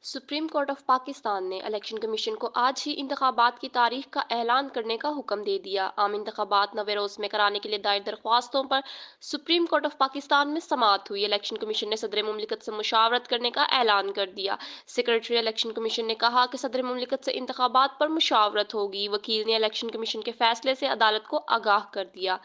Supreme court of Pakistan ने election commission को आज ही इंतखाबात की तारीख का ऐलान करने का हुक्म दे दिया। आम इंतखाबात नवे रोज में कराने के लिए दायर दरख्वास्तों पर सुप्रीम कोर्ट ऑफ पाकिस्तान में समाअत हुई। इलेक्शन कमीशन ने सदर मुमलिकत से मुशावरत करने का ऐलान कर दिया। सेक्रेटरी इलेक्शन कमीशन ने कहा कि सदर मुमलिकत से इंतखाबात पर मुशावरत होगी। वकील ने इलेक्शन कमीशन के फैसले से अदालत को आगाह कर दिया।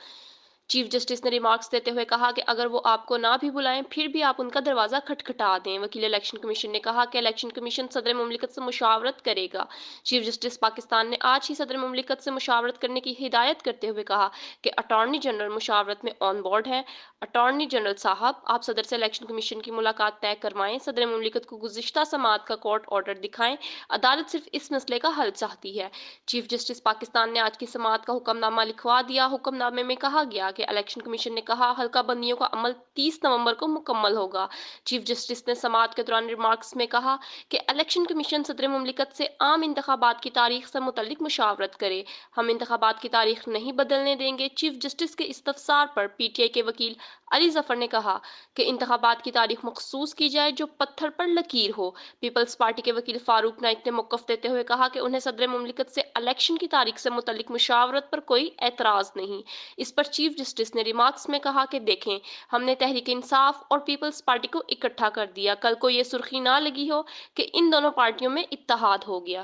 चीफ जस्टिस ने रिमार्क्स देते हुए कहा कि अगर वो आपको ना भी बुलाएं फिर भी आप उनका दरवाज़ा खटखटा दें। वकील इलेक्शन कमीशन ने कहा कि इलेक्शन कमीशन सदर मुमलिकत से मुशावरत करेगा। चीफ जस्टिस पाकिस्तान ने आज ही सदर मुमलिकत से मुशावरत करने की हिदायत करते हुए कहा कि अटॉर्नी जनरल मुशावरत में ऑन बोर्ड है। अटॉर्नी जनरल साहब, आप सदर से इलेक्शन कमीशन की मुलाकात तय करवाएं। सदर मुमलिकत को गुज़िश्ता समाअत का कोर्ट ऑर्डर दिखाएं। अदालत सिर्फ इस मसले का हल चाहती है। चीफ जस्टिस पाकिस्तान ने आज की समाअत का हुक्मनामा लिखवा दिया। हुक्मनामे में कहा गया कि इलेक्शन कमीशन ने कहा हल्का बंदियों का अमल 30 नवंबर को मुकम्मल होगा। चीफ जस्टिस ने समाअत के दौरान रिमार्क्स में कहा कि इलेक्शन कमीशन सदर मुमलिकत से आम इंतखाबात की तारीख से मुतल्लिक मुशावरत करे। हम इंतखाबात की तारीख नहीं बदलने देंगे। चीफ जस्टिस के इस्तफसार पर पीटीआई के वकील अली जफर ने कहा कि इंतखाबात की तारीख मखसूस की जाए जो पत्थर पर लकीर हो। पीपल्स पार्टी के वकील फारूक नाइक ने मौक़िफ़ देते हुए कहा कि उन्हें सदर मुमलिकत से इलेक्शन की तारीख से मुतल्लिक मुशावरत पर कोई एतराज़ नहीं। इस पर चीफ जस्टिस ने रिमार्क्स में कहा कि देखें, हमने तहरीक इंसाफ और पीपल्स पार्टी को इकट्ठा कर दिया। कल को ये सुर्खी ना लगी हो कि इन दोनों पार्टियों में इत्तेहाद हो गया।